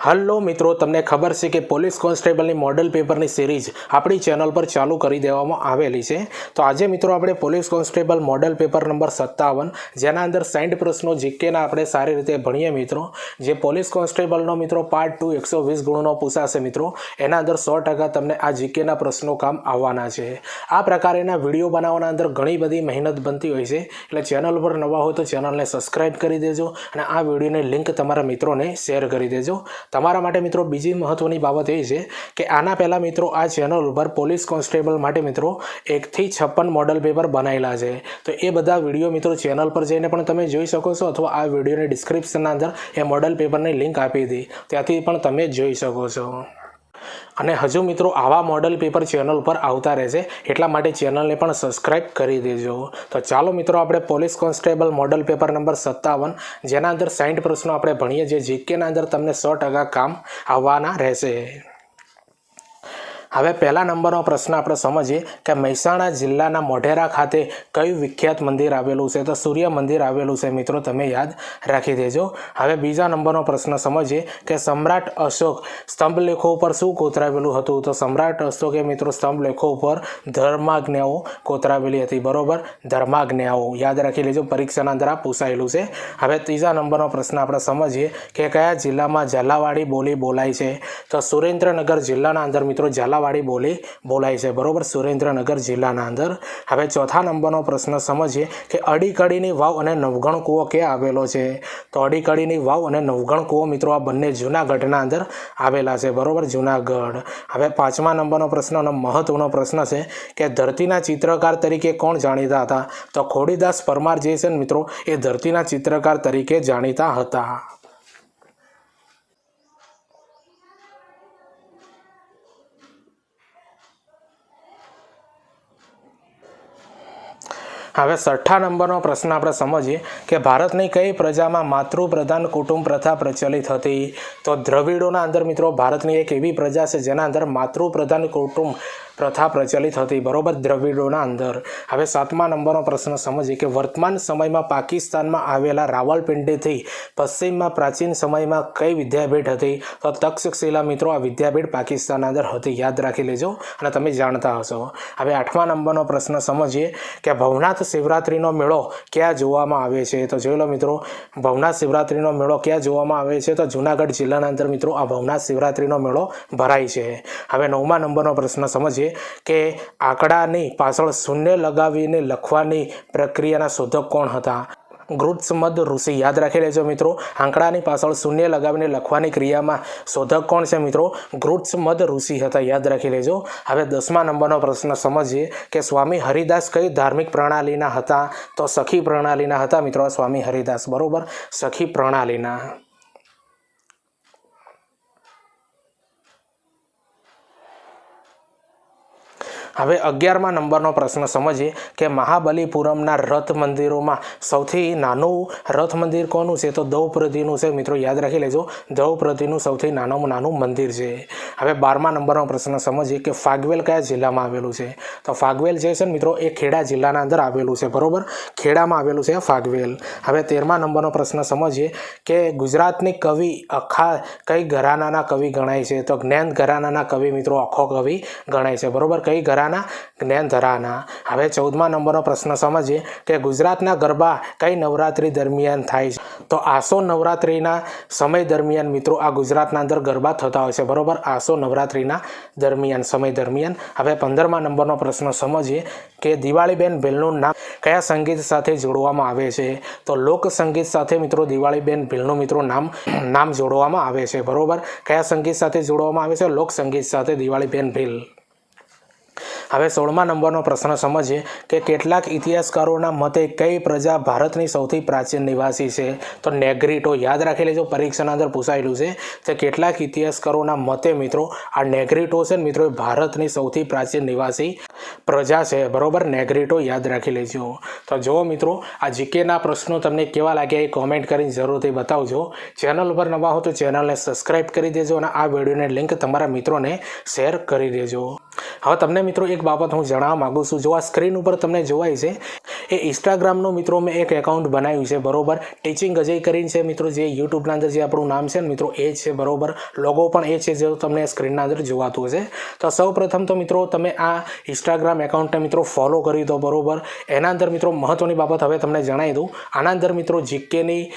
Hello મિત્રો, તમને ખબર છે કે પોલીસ કોન્સ્ટેબલની મોડલ પેપરની સિરીઝ આપણી ચેનલ પર ચાલુ કરી દેવામાં આવેલી છે। તો આજે મિત્રો આપણે police constable model paper number 57 જેના અંદર 60 પ્રશ્નો જીકેના આપણે સારી રીતે ભણીએ મિત્રો। જે પોલીસ કોન્સ્ટેબલનો મિત્રો પાર્ટ 2 120 ગુણનો પૂછાશે મિત્રો, એના અંદર 100% તમને આ જીકેના પ્રશ્નો કામ આવવાના છે। આ પ્રકારના વિડીયો બનાવવાના અંદર ઘણી બધી મહેનત બનતી હોય છે, એટલે ચેનલ પર નવા હોય તો ચેનલને સબસ્ક્રાઇબ કરી દેજો અને આ વિડીયોની લિંક તમારા મિત્રોને શેર કરી દેજો। તમારા માટે મિત્રો બીજી મહત્વની બાબત એ છે કે આના પહેલાં મિત્રો આ ચેનલ ઉપર પોલીસ કોન્સ્ટેબલ માટે મિત્રો 1 થી 56 મોડલ પેપર બનાવેલા છે, તો એ બધા વિડીયો મિત્રો ચેનલ પર જઈને પણ તમે જોઈ શકો છો, અથવા આ વિડીયોની ડિસ્ક્રિપ્શનના અંદર એ મોડલ પેપરની લિંક આપી હતી, ત્યાંથી પણ તમે જોઈ શકો છો। અને હજુ મિત્રો આવા મોડલ પેપર ચેનલ પર આવતા રહેશે, એટલા માટે ચેનલને પણ સબસ્ક્રાઇબ કરી દેજો। તો ચાલો મિત્રો આપણે police constable model paper number 57 જેના અંદર 60 પ્રશ્નો આપણે ભણીએ, જે જીકેના અંદર તમને 100% કામ આવવાના રહેશે। હવે પહેલા નંબરનો પ્રશ્ન આપણે સમજીએ કે મહેસાણા જિલ્લાના મોઢેરા ખાતે કયું વિખ્યાત મંદિર આવેલું છે? તો સૂર્ય મંદિર આવેલું છે મિત્રો, તમે યાદ રાખી દેજો। હવે બીજા નંબરનો પ્રશ્ન સમજીએ કે સમ્રાટ અશોક સ્તંભલેખો ઉપર શું કોતરાવેલું હતું? તો સમ્રાટ અશોકે મિત્રો સ્તંભલેખો ઉપર ધર્માજ્ઞાઓ કોતરાવેલી હતી, બરોબર, ધર્માજ્ઞાઓ યાદ રાખી લેજો, પરીક્ષાના અંદર આ પૂછાયેલું છે। હવે ત્રીજા નંબરનો પ્રશ્ન આપણે સમજીએ કે કયા જિલ્લામાં ઝાલાવાડી બોલી બોલાય છે? તો સુરેન્દ્રનગર જિલ્લાના અંદર મિત્રો ઝાલાવાડી બોલી બોલાય છે, બરોબર, સુરેન્દ્રનગર જિલ્લાના અંદર। હવે ચોથા નંબરનો પ્રશ્ન સમજીએ કે અડીકડીની વાવ અને નવઘણ કૂવો ક્યાં આવેલો છે? તો અડીકડીની વાવ અને નવઘણ કૂવો મિત્રો આ બંને જૂનાગઢના અંદર આવેલા છે, બરોબર, જૂનાગઢ। હવે પાંચમા નંબરનો પ્રશ્ન અને મહત્વનો પ્રશ્ન છે કે ધરતીના ચિત્રકાર તરીકે કોણ જાણીતા હતા? તો ખોડીદાસ પરમાર જે છે ને મિત્રો એ ધરતીના ચિત્રકાર તરીકે જાણીતા હતા। હવે છઠ્ઠા નંબરનો પ્રશ્ન આપણે સમજીએ કે ભારતની કઈ પ્રજામાં માતૃપ્રધાન કુટુંબ પ્રથા પ્રચલિત હતી? તો દ્રવિડોના અંદર મિત્રો ભારતની એક એવી પ્રજા છે જેના અંદર માતૃપ્રધાન કુટુંબ પ્રથા પ્રચલિત હતી, બરોબર, દ્રવિડોના અંદર। હવે સાતમા નંબરનો પ્રશ્ન સમજીએ કે વર્તમાન સમયમાં પાકિસ્તાનમાં આવેલા રાવલપિંડીથી પશ્ચિમમાં પ્રાચીન સમયમાં કઈ વિદ્યાપીઠ હતી? તો તક્ષશિલા મિત્રો આ વિદ્યાપીઠ પાકિસ્તાનના અંદર હતી, યાદ રાખી લેજો અને તમે જાણતા હશો। હવે આઠમા નંબરનો પ્રશ્ન સમજીએ કે ભવનાથ શિવરાત્રિનો મેળો ક્યાં જોવામાં આવે છે? તો જોઈ લો મિત્રો, ભવનાથ શિવરાત્રિનો મેળો ક્યાં જોવામાં આવે છે? તો જૂનાગઢ જિલ્લાના અંદર મિત્રો આ ભવનાથ શિવરાત્રિનો મેળો ભરાય છે। હવે નવમા નંબરનો પ્રશ્ન સમજીએ કે આંકડાની પાછળ શૂન્ય લગાવીને લખવાની પ્રક્રિયાના શોધક કોણ હતા? ગૃત્સમદ ઋષિ, યાદ રાખી લેજો મિત્રો, આંકડાની પાછળ શૂન્ય લગાવીને લખવાની ક્રિયામાં શોધક કોણ છે મિત્રો? ગૃત્સમદ ઋષિ હતા, યાદ રાખી લેજો। હવે 10મા નંબરનો પ્રશ્ન સમજીએ કે સ્વામી હરિદાસ કઈ ધાર્મિક પ્રણાલીના હતા? તો સખી પ્રણાલીના હતા મિત્રો સ્વામી હરિદાસ, બરોબર, સખી પ્રણાલીના। હવે 11મા નંબરનો પ્રશ્ન સમજીએ કે મહાબલીપુરમના રથ મંદિરોમાં સૌથી નાનું રથ મંદિર કોનું છે? તો દ્રૌપદીનું છે મિત્રો, યાદ રાખી લેજો, દ્રૌપદીનું સૌથી નાનું મંદિર છે। હવે 12મા નંબરનો પ્રશ્ન સમજીએ કે ફાગવેલ કયા જિલ્લામાં આવેલું છે? તો ફાગવેલ જે છે ને મિત્રો એ ખેડા જિલ્લાના અંદર આવેલું છે, બરોબર, ખેડામાં આવેલું છે ફાગવેલ। હવે 13મા નંબરનો પ્રશ્ન સમજીએ કે ગુજરાતની કવિ અખા કઈ ઘરાનાના કવિ ગણાય છે? તો જ્ઞાન ઘરાનાના કવિ મિત્રો અખો કવિ ગણાય છે, બરોબર, કઈ ઘરાના? જ્ઞાન ધરાના। હવે 14મા નંબરનો પ્રશ્ન સમજીએ કે ગુજરાતના ગરબા કઈ નવરાત્રી દરમિયાન થાય છે? તો આસો નવરાત્રિના સમય દરમિયાન મિત્રો આ ગુજરાતના અંદર ગરબા થતા હોય છે, બરોબર, આસો નવરાત્રિના સમય દરમિયાન। હવે 15મા નંબરનો પ્રશ્ન સમજીએ કે દિવાળીબેન ભીલનું નામ કયા સંગીત સાથે જોડવામાં આવે છે? તો લોક સંગીત સાથે મિત્રો દિવાળીબેન ભીલનું મિત્રો નામ જોડવામાં આવે છે, બરોબર, કયા સંગીત સાથે જોડવામાં આવે છે? લોક સંગીત સાથે દિવાળીબેન ભીલ। હવે 16મા નંબરનો પ્રશ્ન સમજીએ કે કેટલાક ઇતિહાસકારોના મતે કઈ પ્રજા ભારતની સૌથી પ્રાચીન નિવાસી છે? તો નેગ્રીટો, યાદ રાખી લેજો, પરીક્ષાના અંદર પૂછાયેલું છે। તો કેટલાક ઇતિહાસકારોના મતે મિત્રો આ નેગ્રીટો છે ને મિત્રો એ ભારતની સૌથી પ્રાચીન નિવાસી પ્રજા છે બરોબર, નેગ્રેટો યાદ રાખી લેજો। તો જો મિત્રો આ જીકેના પ્રશ્નો તમને કેવા લાગ્યા એ કોમેન્ટ કરીને જરૂરથી બતાવજો। ચેનલ પર નવા હો તો ચેનલને સબસ્ક્રાઈબ કરી દેજો અને આ વિડીયોની લિંક તમારા મિત્રોને શેર કરી દેજો। હવે તમને મિત્રો એક બાબત હું જણાવવા માગું છું, જો આ સ્ક્રીન ઉપર તમને જોવાય છે એ ઇન્સ્ટાગ્રામનું મિત્રો મેં એક એકાઉન્ટ બનાવ્યું છે બરોબર, ટીચિંગ અજય કરીને છે મિત્રો, જે યુટ્યુબના અંદર જે આપણું નામ છે ને મિત્રો એ જ છે બરોબર, લોગો પણ એ છે જે તમને સ્ક્રીનના અંદર જોવાતું હશે। તો સૌ પ્રથમ તો મિત્રો તમે આ ઇન્સ્ટાગ્રામ એકાઉન્ટને મિત્રો ફોલો કરી દો બરોબર। એના અંદર મિત્રો મહત્વની બાબત હવે તમને જણાવી દઉં, આના અંદર મિત્રો જીકેની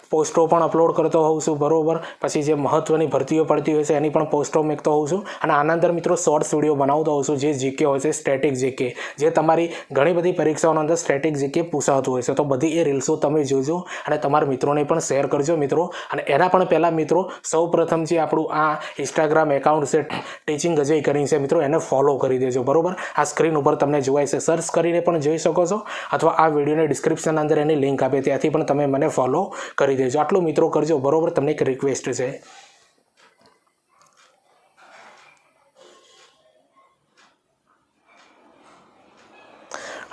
પોસ્ટો પણ અપલોડ કરતો હોઉં છું બરોબર, પછી જે મહત્વની ભરતીઓ પડતી હોય છે એની પણ પોસ્ટો મૂકતો હોઉં છું, અને આના અંદર મિત્રો શોર્ટ્સ વિડીયો બનાવતો હોઉં છું, જે જીકે હોય છે સ્ટેટિક જીકે, જે તમારી ઘણી બધી પરીક્ષાઓના અંદર સ્ટેટિક જીકે પૂછાતું હોય છે। તો બધી એ રીલ્સો તમે જોજો અને તમારા મિત્રોને પણ શેર કરજો મિત્રો। અને એના પણ પહેલાં મિત્રો સૌ પ્રથમ જે આપણું આ ઇન્સ્ટાગ્રામ એકાઉન્ટ છે ટીચિંગ અજય કરીને છે મિત્રો, એને ફોલો કરી દેજો બરોબર। આ સ્ક્રીન ઉપર તમને જોવાય છે, સર્ચ કરીને પણ જોઈ શકો છો, અથવા આ વિડીયોની ડિસ્ક્રિપ્શન અંદર એની લિંક આપે ત્યાંથી પણ તમે મને ફોલો કરી દેજો। આટલું મિત્રો કરજો બરોબર, તમને એક રિક્વેસ્ટ છે।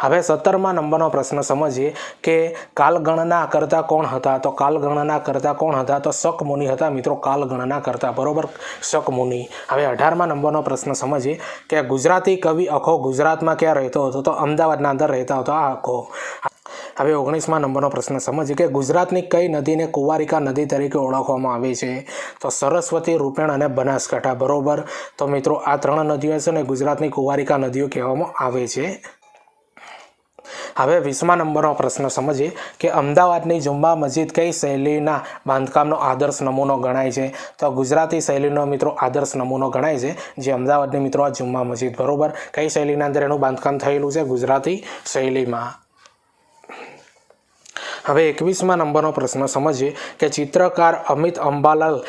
હવે 17મા નંબરનો પ્રશ્ન સમજીએ કે કાલગણના કરતા કોણ હતા? તો કાલગણના કરતા કોણ હતા? તો શક મુનિ હતા મિત્રો, કાલગણના કરતા બરોબર, શક મુનિ। હવે 18મા નંબરનો પ્રશ્ન સમજીએ કે ગુજરાતી કવિ અખો ગુજરાતમાં ક્યાં રહેતો હતો? તો અમદાવાદના અંદર રહેતા હતો આ અખો। હવે 19મા નંબરનો પ્રશ્ન સમજીએ કે ગુજરાતની કઈ નદીને કુંવારિકા નદી તરીકે ઓળખવામાં આવે છે? તો સરસ્વતી, રૂપેણ અને બનાસકાંઠા બરોબર। તો મિત્રો આ 3 નદીઓ છે ને ગુજરાતની કુંવારિકા નદીઓ કહેવામાં આવે છે। હવે 20મા નંબરનો પ્રશ્ન સમજીએ કે અમદાવાદની જુમ્મા મસ્જિદ કઈ શૈલીના બાંધકામનો આદર્શ નમૂનો ગણાય છે? તો ગુજરાતી શૈલીનો મિત્રો આદર્શ નમૂનો ગણાય છે જે અમદાવાદની મિત્રો આ જુમ્મા મસ્જિદ બરોબર, કઈ શૈલીના અંદર એનું બાંધકામ થયેલું છે? ગુજરાતી શૈલીમાં। હવે 21મા નંબરનો પ્રશ્ન સમજીએ કે ચિત્રકાર અમિત અંબાલાલ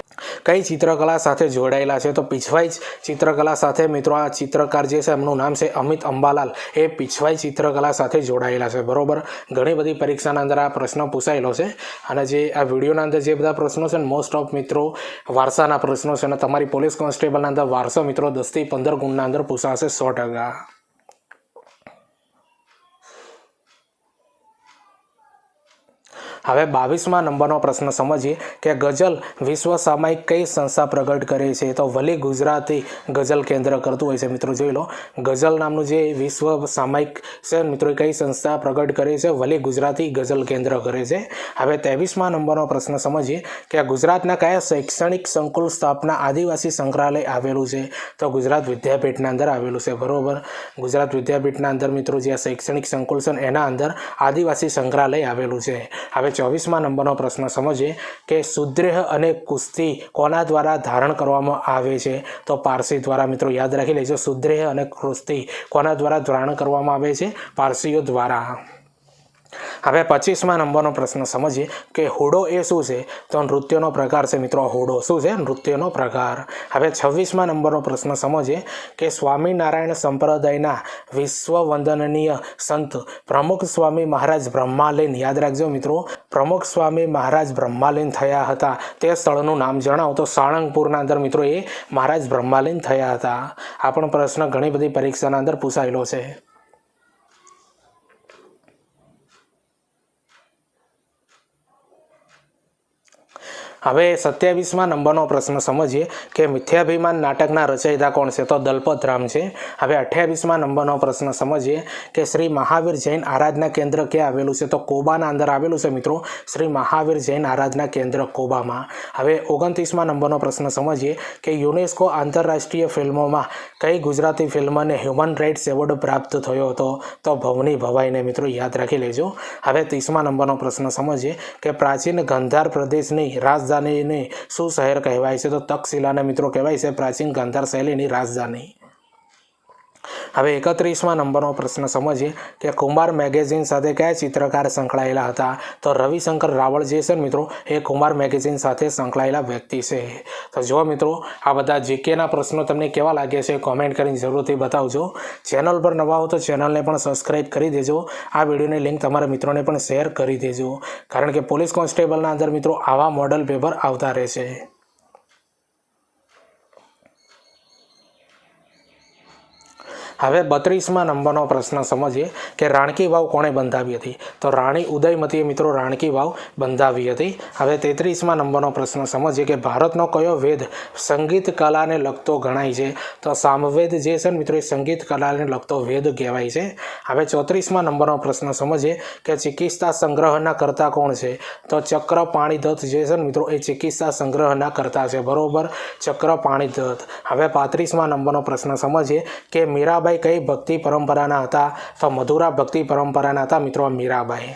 કઈ ચિત્રકલા સાથે જોડાયેલા છે? તો પીછવાઈ ચિત્રકલા સાથે મિત્રો આ ચિત્રકાર જે છે એમનું નામ છે અમિત અંબાલાલ, એ પીછવાઈ ચિત્રકલા સાથે જોડાયેલા છે બરોબર। ઘણી બધી પરીક્ષાના અંદર આ પ્રશ્ન પૂછાયેલો છે, અને જે આ વિડીયોના અંદર જે બધા પ્રશ્નો છે ને મોસ્ટ ઓફ મિત્રો વારસાના પ્રશ્નો છે, અને તમારી પોલીસ કોન્સ્ટેબલના અંદર વારસો મિત્રો 10 થી 15 ગુણના અંદર પૂછાશે 100%। હવે 22મા નંબરનો પ્રશ્ન સમજીએ કે ગઝલ વિશ્વ સામાયિક કઈ સંસ્થા પ્રગટ કરે છે? તો વલી ગુજરાતી ગઝલ કેન્દ્ર કરતું હોય છે મિત્રો, જોઈ લો ગઝલ નામનું જે વિશ્વ સામાયિક છે મિત્રો કઈ સંસ્થા પ્રગટ કરે છે? વલી ગુજરાતી ગઝલ કેન્દ્ર કરે છે। હવે 23મા નંબરનો પ્રશ્ન સમજીએ કે ગુજરાતના કયા શૈક્ષણિક સંકુલ સ્થાપના આદિવાસી સંગ્રહાલય આવેલું છે? તો ગુજરાત વિદ્યાપીઠના અંદર આવેલું છે બરોબર। ગુજરાત વિદ્યાપીઠના અંદર મિત્રો જે શૈક્ષણિક સંકુલ છે એના અંદર આદિવાસી સંગ્રહાલય આવેલું છે। હવે 24મા નંબરનો પ્રશ્ન સમજીએ કે સુદ્રેહ અને કુસ્તી કોના દ્વારા ધારણ કરવામાં આવે છે? તો પારસી દ્વારા મિત્રો, યાદ રાખી લેજો, સુદ્રેહ અને કુસ્તી કોના દ્વારા ધારણ કરવામાં આવે છે? પારસીઓ દ્વારા। હવે 25મા નંબરનો પ્રશ્ન સમજીએ કે હુડો એ શું છે? તો નૃત્યનો પ્રકાર છે મિત્રો, હુડો શું છે? નૃત્યનો પ્રકાર। હવે 26મા નંબરનો પ્રશ્ન સમજીએ કે સ્વામિનારાયણ સંપ્રદાયના વિશ્વ વંદનીય સંત પ્રમુખ સ્વામી મહારાજ બ્રહ્માલીન, યાદ રાખજો મિત્રો, પ્રમુખ સ્વામી મહારાજ બ્રહ્માલીન થયા હતા તે સ્થળનું નામ જણાવો? તો સાળંગપુરના અંદર મિત્રો એ મહારાજ બ્રહ્માલીન થયા હતા। આ પણ પ્રશ્ન ઘણી બધી પરીક્ષાના અંદર પૂછાયેલો છે। હવે 27મા નંબરનો પ્રશ્ન સમજીએ કે મિથ્યાભિમાન નાટકના રચયિતા કોણ છે? તો દલપતરામ છે। હવે 28મા નંબરનો પ્રશ્ન સમજીએ કે શ્રી મહાવીર જૈન આરાધના કેન્દ્ર ક્યાં આવેલું છે? તો કોબાના અંદર આવેલું છે મિત્રો, શ્રી મહાવીર જૈન આરાધના કેન્દ્ર કોબામાં। હવે 29મા નંબરનો પ્રશ્ન સમજીએ કે યુનેસ્કો આંતરરાષ્ટ્રીય ફિલ્મોમાં કઈ ગુજરાતી ફિલ્મને હ્યુમન રાઇટ્સ એવોર્ડ પ્રાપ્ત થયો હતો? તો ભવની ભવાઈને મિત્રો, યાદ રાખી લેજો। હવે 30મા નંબરનો પ્રશ્ન સમજીએ કે પ્રાચીન ગાંધાર પ્રદેશની રાજધાનીને શું શહેર કહેવાય છે? તો તક્ષશિલાને મિત્રો કહેવાય છે પ્રાચીન ગાંધાર શૈલીની રાજધાની। હવે 31મા નંબરનો પ્રશ્ન સમજીએ કે કુમાર મેગેઝિન સાથે કયા ચિત્રકાર સંકળાયેલા હતા? તો રવિશંકર રાવળ જે છે મિત્રો એ કુમાર મેગેઝિન સાથે સંકળાયેલા વ્યક્તિ છે। તો જો મિત્રો આ બધા જીકેના પ્રશ્નો તમને કેવા લાગે છે કોમેન્ટ કરીને જરૂરથી બતાવજો। ચેનલ પર નવા હો તો ચેનલને પણ સબસ્ક્રાઈબ કરી દેજો। આ વિડીયોની લિંક તમારા મિત્રોને પણ શેર કરી દેજો, કારણ કે પોલીસ કોન્સ્ટેબલના અંદર મિત્રો આવા મોડલ પેપર આવતા રહેશે। હવે 32મા નંબરનો પ્રશ્ન સમજીએ કે રાણકી વાવ કોણે બંધાવી હતી? તો રાણી ઉદયમતીએ મિત્રો રાણકી વાવ બંધાવી હતી. હવે 33મા નંબરનો પ્રશ્ન સમજીએ કે ભારતનો કયો વેદ સંગીત કલાને લગતો ગણાય છે? તો સામવેદ જે છે ને મિત્રો એ સંગીત કલાને લગતો વેદ કહેવાય છે. હવે 34મા નંબરનો પ્રશ્ન સમજીએ કે ચિકિત્સા સંગ્રહના કર્તા કોણ છે? તો ચક્રપાણીદત્ત જે છે ને મિત્રો એ ચિકિત્સા સંગ્રહના કર્તા છે. બરોબર, ચક્રપાણીદત્ત. હવે 35મા નંબરનો પ્રશ્ન સમજીએ કે મીરાબાઈ કઈ ભક્તિ પરંપરાના હતા? તો મધુરા ભક્તિ પરંપરાના હતા મિત્રો મીરાબાઈ.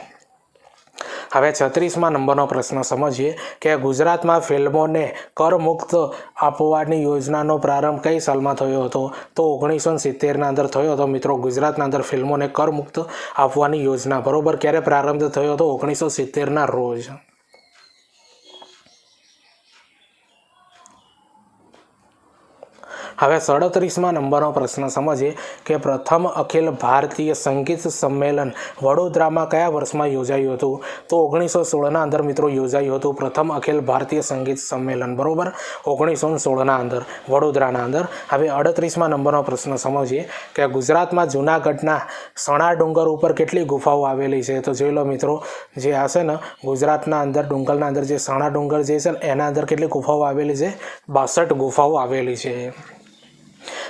હવે 36મા નંબરનો પ્રશ્ન સમજીએ કે ગુજરાતમાં ફિલ્મોને કરમુક્ત આપવાની યોજનાનો પ્રારંભ કઈ સાલમાં થયો હતો? તો 1970ના અંદર થયો હતો મિત્રો ગુજરાતના અંદર ફિલ્મોને કરમુક્ત આપવાની યોજના. બરોબર, ક્યારે પ્રારંભ થયો હતો? 1970ના રોજ. હવે 37મા નંબરનો પ્રશ્ન સમજીએ કે પ્રથમ અખિલ ભારતીય સંગીત સંમેલન વડોદરામાં કયા વર્ષમાં યોજાયું હતું? તો 1916ના અંદર મિત્રો યોજાયું હતું પ્રથમ અખિલ ભારતીય સંગીત સંમેલન. બરોબર, 1916ના અંદર વડોદરાના અંદર. હવે 38મા નંબરનો પ્રશ્ન સમજીએ કે ગુજરાતમાં જૂનાગઢના સણા ડુંગર ઉપર કેટલી ગુફાઓ આવેલી છે? તો જોઈ લો મિત્રો, જે આ છે ને ગુજરાતના અંદર ડુંગરના અંદર જે સણા ડુંગર જે છે એના અંદર કેટલી ગુફાઓ આવેલી છે? 62 ગુફાઓ આવેલી છે.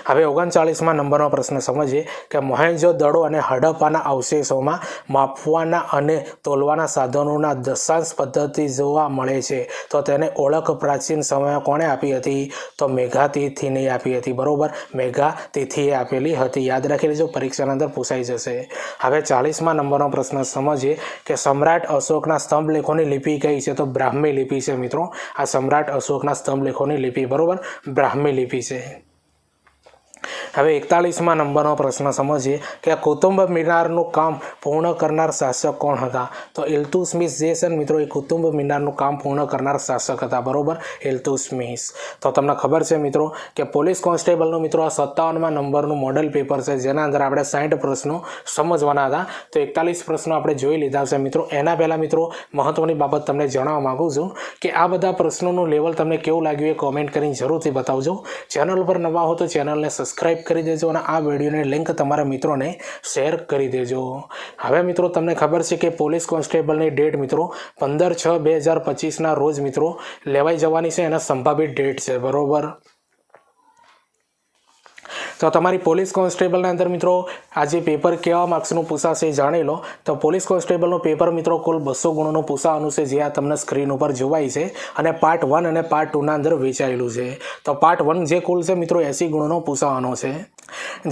હવે 39મા નંબરનો પ્રશ્ન સમજીએ કે મોહેંજો-દડો અને હડપ્પાના અવશેષોમાં માપવાના અને તોલવાના સાધનોના દશાંશ પદ્ધતિ જોવા મળે છે. તો તેને ઓળખ પ્રાચીન સમયમાં કોણે આપી હતી? તો મેઘાતિથિને આપી હતી. બરોબર, મેઘાતિથિએ આપેલી હતી. યાદ રાખી લેજો, પરીક્ષાના અંદર પૂછાઈ જશે. હવે 40મા નંબરનો પ્રશ્ન સમજીએ કે સમ્રાટ અશોકના સ્તંભલેખોની લિપિ કઈ છે? તો બ્રાહ્મી લિપિ છે મિત્રો. આ સમ્રાટ અશોકના સ્તંભલેખોની લિપિ બરોબર બ્રાહ્મી લિપિ છે. હવે 41મા નંબરનો પ્રશ્ન સમજીએ કે કુતુબ મિનારનું કામ પૂર્ણ કરનાર શાસક કોણ હતા? તો ઇલ્તુત્મિશ જે છે ને મિત્રો એ કુતુબ મિનારનું કામ પૂર્ણ કરનાર શાસક હતા. બરોબર, ઇલ્તુત્મિશ. તો તમને ખબર છે મિત્રો કે પોલીસ કોન્સ્ટેબલનું મિત્રો આ 57મા નંબરનું મોડલ પેપર છે જેના અંદર આપણે 60 પ્રશ્નો સમજવાના હતા. તો 41 પ્રશ્નો આપણે જોઈ લીધા છે મિત્રો. એના પહેલાં મિત્રો મહત્વની બાબત તમને જણાવવા માગું છું કે આ બધા પ્રશ્નોનું લેવલ તમને કેવું લાગ્યું એ કોમેન્ટ કરીને જરૂરથી બતાવજો. ચેનલ પર નવા હો તો ચેનલને સબસ્ક્રાઈબ કરી દેજો અને આ વિડીયોની લિંક તમારા મિત્રોને શેર કરી દેજો. હવે મિત્રો તમને ખબર છે કે પોલીસ કોન્સ્ટેબલની ડેટ મિત્રો 15/6/2025ના રોજ મિત્રો લેવાઈ જવાની છે. એના સંભાવિત ડેટ છે. બરોબર, તો તમારી પોલીસ કોન્સ્ટેબલના અંદર મિત્રો આજે પેપર કેવા માર્ક્સનું પૂછાશે જાણી લો. તો પોલીસ કોન્સ્ટેબલનું પેપર મિત્રો કુલ 200 ગુણનું પૂછવાનું છે જે આ તમને સ્ક્રીન ઉપર જોવાય છે અને પાર્ટ 1 અને પાર્ટ 2ના અંદર વેચાયેલું છે. તો પાર્ટ 1 જે કુલ છે મિત્રો 80 ગુણનો પૂછવાનો છે,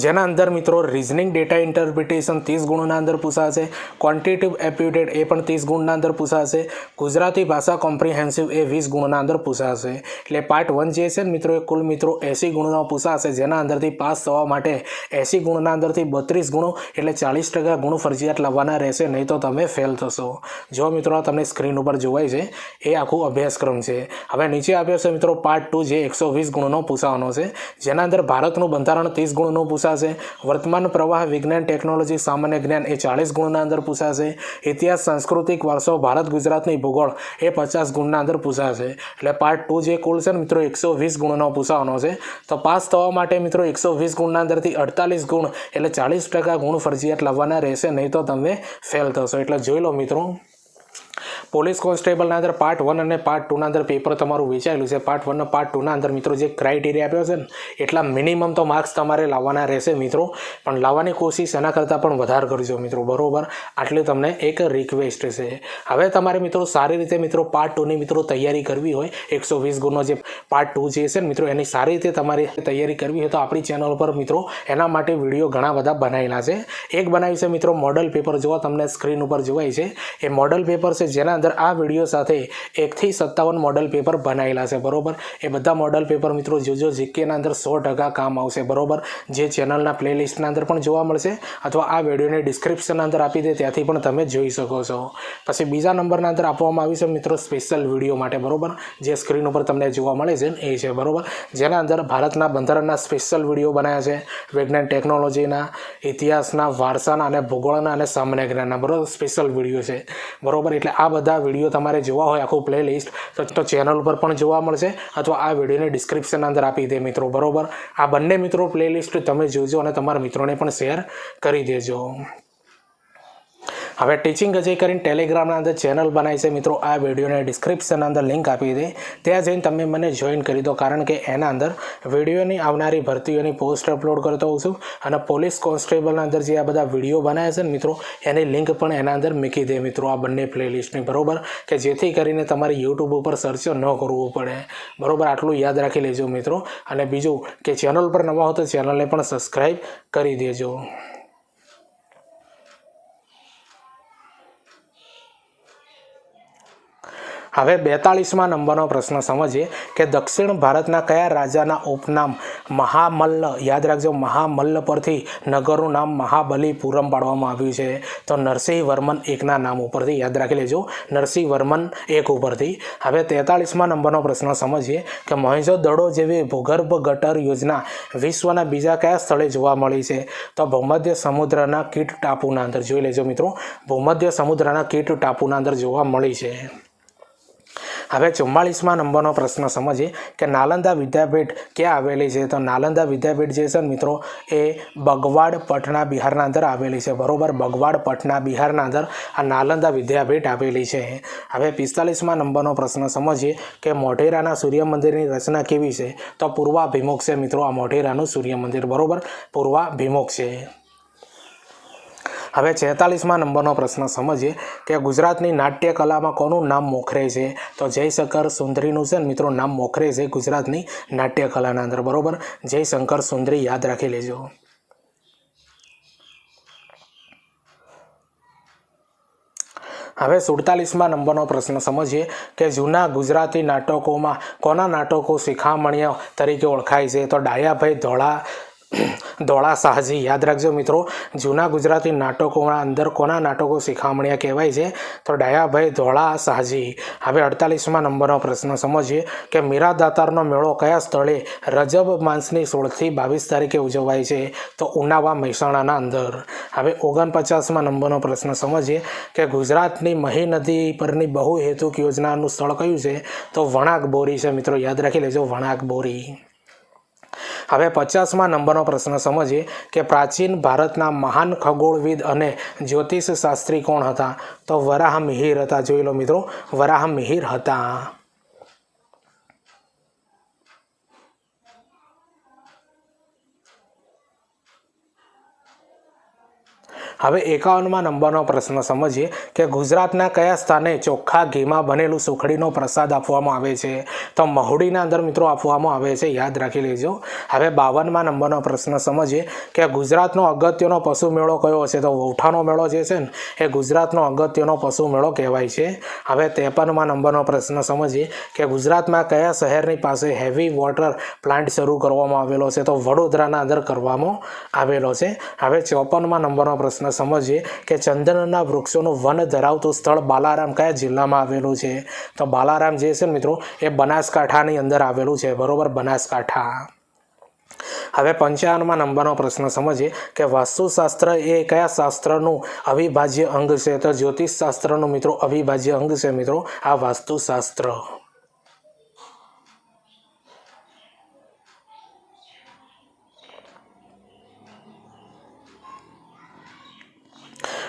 જેના અંદર મિત્રો રિઝનિંગ ડેટા ઇન્ટરપ્રિટેશન 30 ગુણના અંદર પૂછાશે, ક્વોન્ટિટેટિવ એપ્ટિટ્યૂડ એ પણ 30 ગુણના અંદર પૂછાશે, ગુજરાતી ભાષા કોમ્પ્રિહેન્સિવ એ 20 ગુણના અંદર પૂછાશે. એટલે પાર્ટ 1 જે છે ને મિત્રો એ કુલ મિત્રો 80 ગુણનો પૂછાશે, જેના અંદરથી પાસ થવા માટે 80 ગુણના અંદરથી 32 ગુણો એટલે 40% ગુણ ફરજિયાત લાવવાના રહેશે, નહીં તો તમે ફેલ થશો. જો મિત્રો તમને સ્ક્રીન ઉપર જોવાય છે એ આખું અભ્યાસક્રમ છે. હવે નીચે આપ્યો છે મિત્રો પાર્ટ 2 જે 120 ગુણનો પૂછવાનો છે, જેના અંદર ભારતનું બંધારણ 30 ગુણનું પૂછાશે, વર્તમાન પ્રવાહ વિજ્ઞાન ટેકનોલોજી સામાન્ય જ્ઞાન એ 40 ગુણના અંદર પૂછાશે, ઇતિહાસ સાંસ્કૃતિક વારસો ભારત ગુજરાતની ભૂગોળ એ 50 ગુણના અંદર પૂછાશે. એટલે પાર્ટ 2 જે કુલ છે ને મિત્રો 120 ગુણનો પૂછવાનો છે. તો પાસ થવા માટે મિત્રો 120 ગુણના અંદરથી 48 ગુણ એટલે 40% ગુણ ફરજિયાત લાવવાના રહેશે, નહીં તો તમે ફેલ થશો. એટલે જોઈ લો મિત્રો પોલીસ કોન્સ્ટેબલના અંદર પાર્ટ 1 અને પાર્ટ 2ના અંદર પેપર તમારું વેચાયેલું છે. પાર્ટ 1 અને પાર્ટ 2ના અંદર મિત્રો જે ક્રાઇટેરિયા આપ્યો છે ને એટલા મિનિમમ તો માર્ક્સ તમારે લાવવાના રહેશે મિત્રો, પણ લાવવાની કોશિશ એના કરતાં પણ વધારે કરજો મિત્રો. બરોબર, આટલી તમને એક રિક્વેસ્ટ છે. હવે તમારે મિત્રો સારી રીતે મિત્રો પાર્ટ 2ની મિત્રો તૈયારી કરવી હોય, 120 ગુણનો જે પાર્ટ 2 જે છે ને મિત્રો એની સારી રીતે તમારી તૈયારી કરવી હોય તો આપણી ચેનલ પર મિત્રો એના માટે વિડીયો ઘણા બધા બનાવેલા છે. એક બનાવ્યું છે મિત્રો મોડલ પેપર, જો તમને સ્ક્રીન ઉપર જોવાય છે એ મોડલ પેપર છે, જેના અંદર આ વિડીયો સાથે 1 થી 57 મોડલ પેપર બનાવેલા છે. બરોબર, એ બધા મોડલ પેપર મિત્રો જોજો, જીકેના અંદર 100% કામ આવશે. બરોબર, જે ચેનલના પ્લેલિસ્ટના અંદર પણ જોવા મળશે અથવા આ વિડીયોની ડિસ્ક્રિપ્શનના અંદર આપી દે ત્યાંથી પણ તમે જોઈ શકો છો. પછી બીજા નંબરના અંદર આપવામાં આવ્યું છે મિત્રો સ્પેશિયલ વિડીયો માટે. બરોબર, જે સ્ક્રીન ઉપર તમને જોવા મળે છે એ છે. બરોબર, જેના અંદર ભારતના બંધારણના સ્પેશિયલ વિડીયો બનાવ્યા છે, વિજ્ઞાન ટેકનોલોજીના, ઇતિહાસના, વારસાના અને ભૂગોળના અને સામાન્ય જ્ઞાનના. બરોબર, સ્પેશિયલ વિડીયો છે. બરોબર, એટલે આ બધા વિડીયો તમારે જોવા હોય આખું પ્લેલિસ્ટ તો ચેનલ ઉપર પણ જોવા મળશે અથવા આ વિડીયોની ડિસ્ક્રિપ્શન અંદર આપી દે મિત્રો, બરોબર। આ બંને મિત્રો પ્લેલિસ્ટ તમે જોજો અને તમારા મિત્રોને પણ શેર કરી દેજો। હવે ટીચિંગ અજય કરીને ટેલિગ્રામના અંદર ચેનલ બનાવી છે મિત્રો, આ વિડીયોને ડિસ્ક્રિપ્શન અંદર લિંક આપી દે, ત્યાં જઈને તમે મને જોઈન કરી દો, કારણ કે એના અંદર વિડીયોની આવનારી ભરતીઓની પોસ્ટ અપલોડ કરતો હોઉં છું અને પોલીસ કોન્સ્ટેબલના અંદર જે આ બધા વિડીયો બનાવ્યા છે ને મિત્રો એની લિંક પણ એના અંદર મૂકી દે મિત્રો, આ બંને પ્લેલિસ્ટની, બરોબર, કે જેથી કરીને તમારે યુટ્યુબ ઉપર સર્ચ ન કરવું પડે, બરોબર। આટલું યાદ રાખી લેજો મિત્રો। અને બીજું કે ચેનલ પર નવા હો તો ચેનલને પણ સબસ્ક્રાઈબ કરી દેજો। હવે 42મા નંબરનો પ્રશ્ન સમજીએ કે દક્ષિણ ભારતના કયા રાજાના ઉપનામ મહામલ્લ, યાદ રાખજો મહામલ્લ પરથી નગરનું નામ મહાબલીપુરમ પાડવામાં આવ્યું છે? તો નરસિંહ વર્મન એકના નામ ઉપરથી, યાદ રાખી લેજો નરસિંહ વર્મન એક ઉપરથી। હવે 43મા નંબરનો પ્રશ્ન સમજીએ કે મોહેંજો-દડો જેવી ભૂગર્ભ ગટર યોજના વિશ્વના બીજા કયા સ્થળે જોવા મળી છે? તો ભૂમધ્ય સમુદ્રના કીટ ટાપુના અંદર, જોઈ લેજો મિત્રો, ભૂમધ્ય સમુદ્રના કીટ ટાપુના અંદર જોવા મળી છે। હવે 44મા નંબરનો પ્રશ્ન સમજીએ કે નાલંદા વિદ્યાપીઠ ક્યાં આવેલી છે? તો નાલંદા વિદ્યાપીઠ જે છે મિત્રો એ બગવાડ પટના બિહારના અંદર આવેલી છે, બરોબર, બગવાડ પટના બિહારના અંદર આ નાલંદા વિદ્યાપીઠ આવેલી છે। હવે 45મા નંબરનો પ્રશ્ન સમજીએ કે મોઢેરાના સૂર્ય મંદિરની રચના કેવી છે? તો પૂર્વાભિમુખ છે મિત્રો, આ મોઢેરાનું સૂર્ય મંદિર, બરોબર, પૂર્વાભિમુખ છે। હવે 46મા નંબરનો પ્રશ્ન સમજીએ કે ગુજરાતની નાટ્ય કલામાં કોનું નામ મોખરે છે? તો જયશંકર સુંદરીનું છે ને મિત્રો નામ મોખરે છે ગુજરાતની નાટ્ય કલાના અંદર, બરોબર, જયશંકર સુંદરી, યાદ રાખી લેજો। હવે 47મા નંબરનો પ્રશ્ન સમજીએ કે જૂના ગુજરાતી નાટકોમાં કોના નાટકો શિખામણીઓ તરીકે ઓળખાય છે? તો ડાયાભાઈ ધોળા શાહજી, યાદ રાખજો મિત્રો, જૂના ગુજરાતી નાટકોના અંદર કોના નાટકો શિખામણીયા કહેવાય છે? તો ડાયાભાઈ ધોળા શાહજી। હવે 48મા નંબરનો પ્રશ્ન સમજીએ કે મીરા દાતારનો મેળો કયા સ્થળે રજબ માસની 16થી 22 તારીખે ઉજવાય છે? તો ઉનાવા મહેસાણાના અંદર। હવે 49મા નંબરનો પ્રશ્ન સમજીએ કે ગુજરાતની મહી નદી પરની બહુહેતુક યોજનાનું સ્થળ કયું છે? તો વણાક બોરી છે મિત્રો, યાદ રાખી લેજો વણાક બોરી। હવે 50મા નંબરનો પ્રશ્ન સમજીએ કે પ્રાચીન ભારતના મહાન ખગોળવિદ અને જ્યોતિષ શાસ્ત્રી કોણ હતા? તો વરાહ મિહિર હતા, જોઈ લો મિત્રો, વરાહ મિહિર હતા। હવે 51મા નંબરનો પ્રશ્ન સમજીએ કે ગુજરાતના કયા સ્થાને ચોખ્ખા ઘીમાં બનેલું સુખડીનો પ્રસાદ આપવામાં આવે છે? તો મહુડીના અંદર મિત્રો આપવામાં આવે છે, યાદ રાખી લેજો। હવે 52મા નંબરનો પ્રશ્ન સમજીએ કે ગુજરાતનો અગત્યનો પશુ મેળો કયો છે? તો વૌઠાનો મેળો જે છે ને એ ગુજરાતનો અગત્યનો પશુ મેળો કહેવાય છે। હવે 53મા નંબરનો પ્રશ્ન સમજીએ કે ગુજરાતમાં કયા શહેરની પાસે હેવી વોટર પ્લાન્ટ શરૂ કરવામાં આવેલો છે? તો વડોદરાના અંદર કરવામાં આવેલો છે। હવે 54મા નંબરનો પ્રશ્ન સમજીએ કે ચંદનના વૃક્ષોનું વન ધરાવતું સ્થળ બાલારામ કયા જિલ્લામાં આવેલું છે? તો બાલારામ જે છે મિત્રો એ બનાસકાંઠાની અંદર આવેલું છે, બરોબર, બનાસકાંઠા। હવે 55મા નંબરનો પ્રશ્ન સમજીએ કે વાસ્તુશાસ્ત્ર એ કયા શાસ્ત્રનું અવિભાજ્ય અંગ છે? તો જ્યોતિષ શાસ્ત્રનું મિત્રો અવિભાજ્ય અંગ છે મિત્રો આ વાસ્તુશાસ્ત્ર।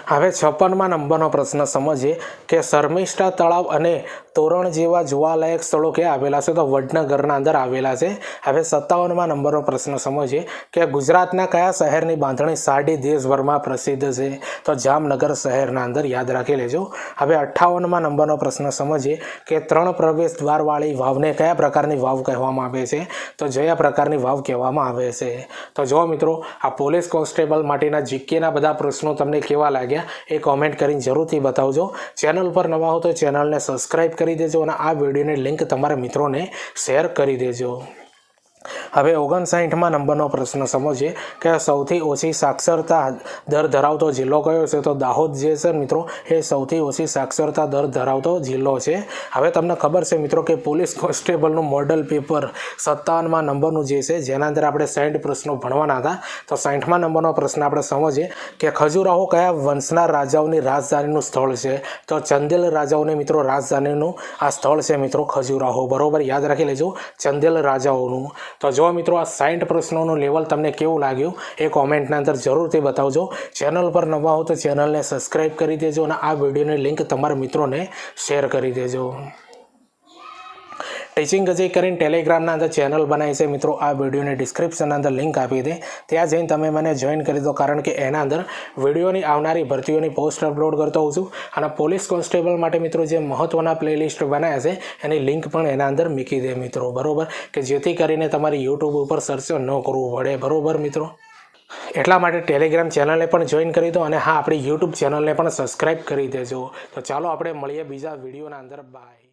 હવે 56મા નંબરનો પ્રશ્ન સમજીએ કે શર્મિષ્ઠા તળાવ અને તોરણ જેવા જોવાલાયક સ્થળો ક્યાં આવેલા છે? તો વડનગરના અંદર આવેલા છે। હવે 57મા નંબરનો પ્રશ્ન સમજીએ કે ગુજરાતના કયા શહેરની બાંધણી સાડી દેશભરમાં પ્રસિદ્ધ છે? તો જામનગર શહેરના અંદર, યાદ રાખી લેજો। હવે 58મા નંબરનો પ્રશ્ન સમજીએ કે 3 પ્રવેશ દ્વારવાળી વાવને કયા પ્રકારની વાવ કહેવામાં આવે છે? તો જયા પ્રકારની વાવ કહેવામાં આવે છે। તો જો મિત્રો આ પોલીસ કોન્સ્ટેબલ માટેના જીકેના બધા પ્રશ્નો તમને કેવા લાગ્યા એ કોમેન્ટ કરીને જરૂરથી બતાવજો। ચેનલ પર નવા હો તો ચેનલને સબસ્ક્રાઈબ કરી દેજો અને આ વિડીયોની લિંક તમારા મિત્રોને શેર કરી દેજો। હવે 59મા નંબરનો પ્રશ્ન સમજીએ કે સૌથી ઓછી સાક્ષરતા દર ધરાવતો જિલ્લો કયો છે? તો દાહોદ જે છે મિત્રો એ સૌથી ઓછી સાક્ષરતા દર ધરાવતો જિલ્લો છે. હવે તમને ખબર છે મિત્રો કે પોલીસ કોન્સ્ટેબલનું મોડલ પેપર 57મા નંબરનું જે છે જેના અંદર આપણે 60 પ્રશ્નો ભણવાના હતા. તો 60મા નંબરનો પ્રશ્ન આપણે સમજીએ કે ખજુરાહો કયા વંશના રાજાઓની રાજધાનીનું સ્થળ છે? તો ચંદેલ રાજાઓની મિત્રો રાજધાનીનું આ સ્થળ છે મિત્રો ખજુરાહો. બરોબર, યાદ રાખી લેજો, ચંદેલ રાજાઓનું. તો જો મિત્રો આ 60 પ્રશ્નોનું લેવલ તમને કેવું લાગ્યું એ કોમેન્ટના અંદર જરૂરથી બતાવજો. ચેનલ પર નવા હો તો ચેનલને સબસ્ક્રાઈબ કરી દેજો અને આ વિડીયોની લિંક તમારા મિત્રોને શેર કરી દેજો. ટીચિંગ ગજે કરીને ટેલિગ્રામના અંદર ચેનલ બનાવી છે મિત્રો, આ વિડીયોની ડિસ્ક્રિપ્શનના અંદર લિંક આપી દે, ત્યાં જઈને તમે મને જોઈન કરી દો, કારણ કે એના અંદર વિડીયોની આવનારી ભરતીઓની પોસ્ટ અપલોડ કરતો હોઉં છું અને પોલીસ કોન્સ્ટેબલ માટે મિત્રો જે મહત્ત્વના પ્લેલિસ્ટ બનાવ્યા છે એની લિંક પણ એના અંદર મૂકી દે મિત્રો. બરાબર, કે જેથી કરીને તમારી યુટ્યુબ ઉપર સર્ચ ન કરવું પડે. બરાબર મિત્રો, એટલા માટે ટેલિગ્રામ ચેનલને પણ જોઈન કરી દો અને હા, આપણી યુટ્યુબ ચેનલને પણ સબસ્ક્રાઈબ કરી દેજો. તો ચાલો આપણે મળીએ બીજા વિડીયોના અંદર. બાય.